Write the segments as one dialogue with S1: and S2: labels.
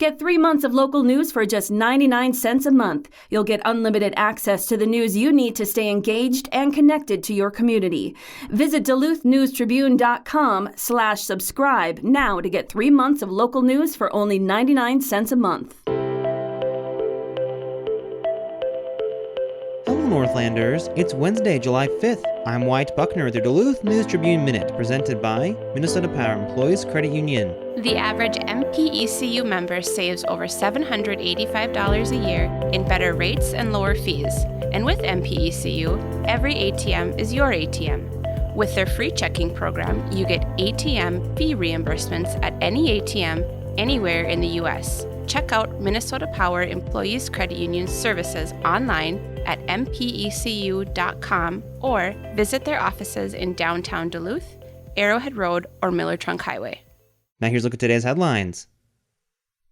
S1: Get 3 months of local news for just 99 cents a month. You'll get unlimited access to the news you need to stay engaged and connected to your community. Visit duluthnewstribune.com/subscribe now to get 3 months of local news for only 99 cents a month.
S2: Hello, Northlanders. It's Wednesday, July 5th. I'm Wyatt Buckner with the Duluth News Tribune Minute, presented by Minnesota Power Employees Credit Union.
S3: The average MPECU member saves over $785 a year in better rates and lower fees. And with MPECU, every ATM is your ATM. With their free checking program, you get ATM fee reimbursements at any ATM anywhere in the U.S. Check out Minnesota Power Employees Credit Union services online at mpecu.com or visit their offices in downtown Duluth, Arrowhead Road, or Miller Trunk Highway.
S2: Now here's a look at today's headlines.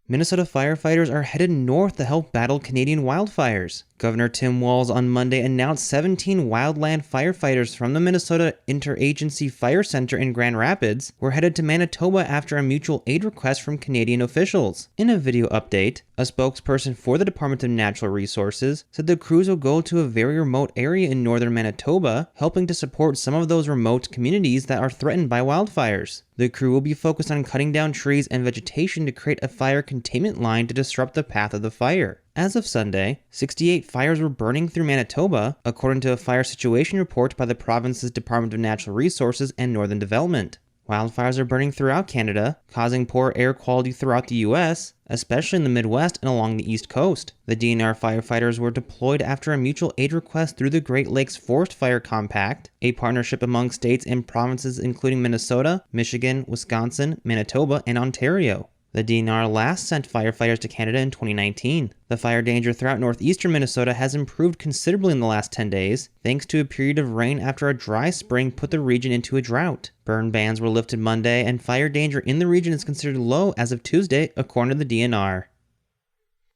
S2: Minnesota firefighters are headed north to help battle Canadian wildfires. Governor Tim Walz on Monday announced 17 wildland firefighters from the Minnesota Interagency Fire Center in Grand Rapids were headed to Manitoba after a mutual aid request from Canadian officials. In a video update, a spokesperson for the Department of Natural Resources said the crews will go to a very remote area in northern Manitoba, helping to support some of those remote communities that are threatened by wildfires. The crew will be focused on cutting down trees and vegetation to create a fire containment line to disrupt the path of the fire. As of Sunday, 68 fires were burning through Manitoba, according to a fire situation report by the province's Department of Natural Resources and Northern Development. Wildfires are burning throughout Canada, causing poor air quality throughout the U.S., especially in the Midwest and along the East Coast. The DNR firefighters were deployed after a mutual aid request through the Great Lakes Forest Fire Compact, a partnership among states and provinces including Minnesota, Michigan, Wisconsin, Manitoba, and Ontario. The DNR last sent firefighters to Canada in 2019. The fire danger throughout northeastern Minnesota has improved considerably in the last 10 days, thanks to a period of rain after a dry spring put the region into a drought. Burn bans were lifted Monday, and fire danger in the region is considered low as of Tuesday, according to the DNR.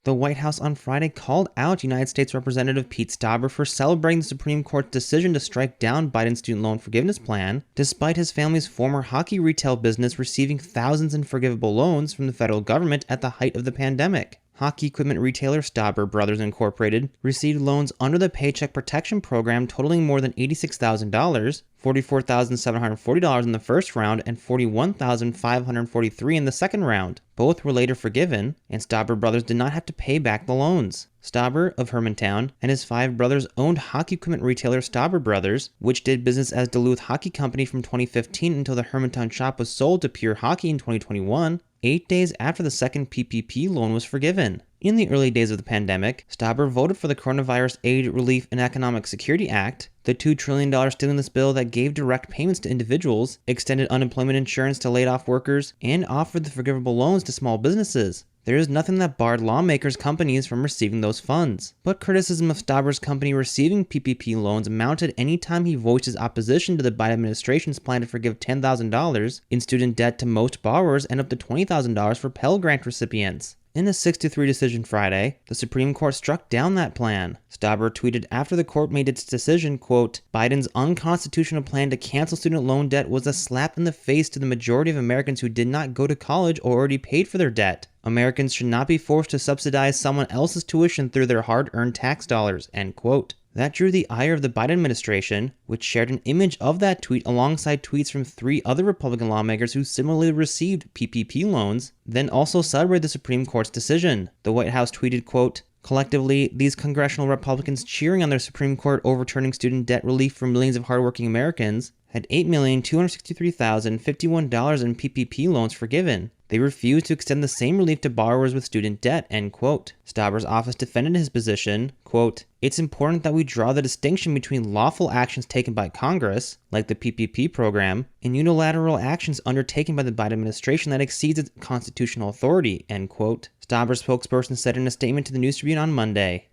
S2: The White House on Friday called out United States Representative Pete Stauber for celebrating the Supreme Court's decision to strike down Biden's student loan forgiveness plan, despite his family's former hockey retail business receiving thousands in forgivable loans from the federal government at the height of the pandemic. Hockey equipment retailer Stauber Brothers Incorporated received loans under the Paycheck Protection Program totaling more than $86,000, $44,740 in the first round, and $41,543 in the second round. Both were later forgiven, and Stauber Brothers did not have to pay back the loans. Stauber of Hermantown and his 5 brothers owned hockey equipment retailer Stauber Brothers, which did business as Duluth Hockey Company from 2015 until the Hermantown shop was sold to Pure Hockey in 2021. 8 days after the second PPP loan was forgiven. In the early days of the pandemic, Stauber voted for the Coronavirus Aid, Relief, and Economic Security Act, the $2 trillion stimulus bill that gave direct payments to individuals, extended unemployment insurance to laid-off workers, and offered the forgivable loans to small businesses. There is nothing that barred lawmakers' companies from receiving those funds. But criticism of Stauber's company receiving PPP loans mounted anytime he voiced his opposition to the Biden administration's plan to forgive $10,000 in student debt to most borrowers and up to $20,000 for Pell Grant recipients. In a 6-3 decision Friday, the Supreme Court struck down that plan. Stauber tweeted after the court made its decision, quote, "Biden's unconstitutional plan to cancel student loan debt was a slap in the face to the majority of Americans who did not go to college or already paid for their debt. Americans should not be forced to subsidize someone else's tuition through their hard-earned tax dollars," end quote. That drew the ire of the Biden administration, which shared an image of that tweet alongside tweets from 3 other Republican lawmakers who similarly received PPP loans, then also celebrated the Supreme Court's decision. The White House tweeted, quote, "Collectively, these congressional Republicans cheering on their Supreme Court overturning student debt relief for millions of hardworking Americans had $8,263,051 in PPP loans forgiven. They refused to extend the same relief to borrowers with student debt," end quote. Stauber's office defended his position, quote, "It's important that we draw the distinction between lawful actions taken by Congress, like the PPP program, and unilateral actions undertaken by the Biden administration that exceeds its constitutional authority," end quote. Stauber's spokesperson said in a statement to the News Tribune on Monday.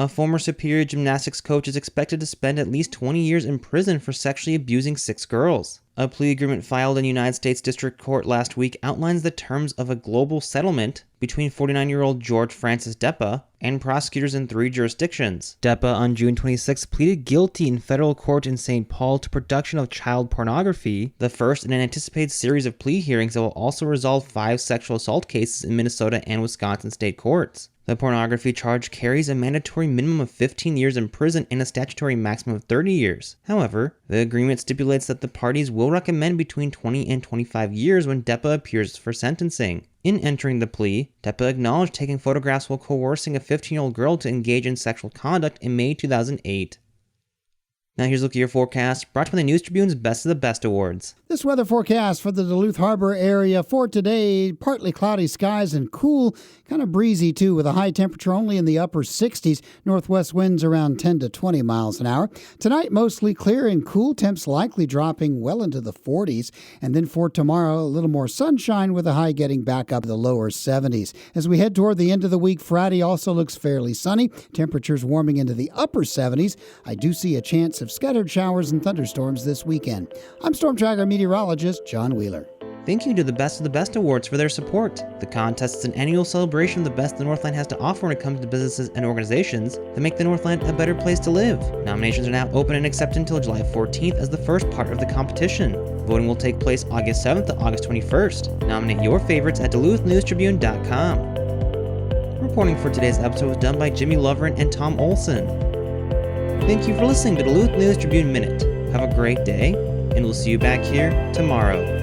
S2: A former Superior Gymnastics coach is expected to spend at least 20 years in prison for sexually abusing 6 girls. A plea agreement filed in United States District Court last week outlines the terms of a global settlement between 49-year-old George Francis Deppa and prosecutors in 3 jurisdictions. Deppa, on June 26, pleaded guilty in federal court in St. Paul to production of child pornography, the first in an anticipated series of plea hearings that will also resolve 5 sexual assault cases in Minnesota and Wisconsin state courts. The pornography charge carries a mandatory minimum of 15 years in prison and a statutory maximum of 30 years. However, the agreement stipulates that the parties will recommend between 20 and 25 years when Deppa appears for sentencing. In entering the plea, Deppa acknowledged taking photographs while coercing a 15-year-old girl to engage in sexual conduct in May 2008. Now here's a look at your forecast, brought to you by the News Tribune's Best of the Best Awards.
S4: This weather forecast for the Duluth Harbor area for today, partly cloudy skies and cool, kind of breezy too, with a high temperature only in the upper 60s, northwest winds around 10 to 20 miles an hour. Tonight, mostly clear and cool, temps likely dropping well into the 40s. And then for tomorrow, a little more sunshine with a high getting back up to the lower 70s. As we head toward the end of the week, Friday also looks fairly sunny, temperatures warming into the upper 70s. I do see a chance of scattered showers and thunderstorms this weekend. I'm Storm Tracker meteorologist John Wheeler.
S2: Thank you to the Best of the Best Awards for their support. The contest is an annual celebration of the best the Northland has to offer when it comes to businesses and organizations that make the Northland a better place to live. Nominations are now open and accepted until July 14th as the first part of the competition. Voting will take place August 7th to August 21st. Nominate your favorites at duluthnewstribune.com. Reporting for today's episode was done by Jimmy Loverin and Tom Olson. Thank you for listening to Duluth News Tribune Minute. Have a great day, and we'll see you back here tomorrow.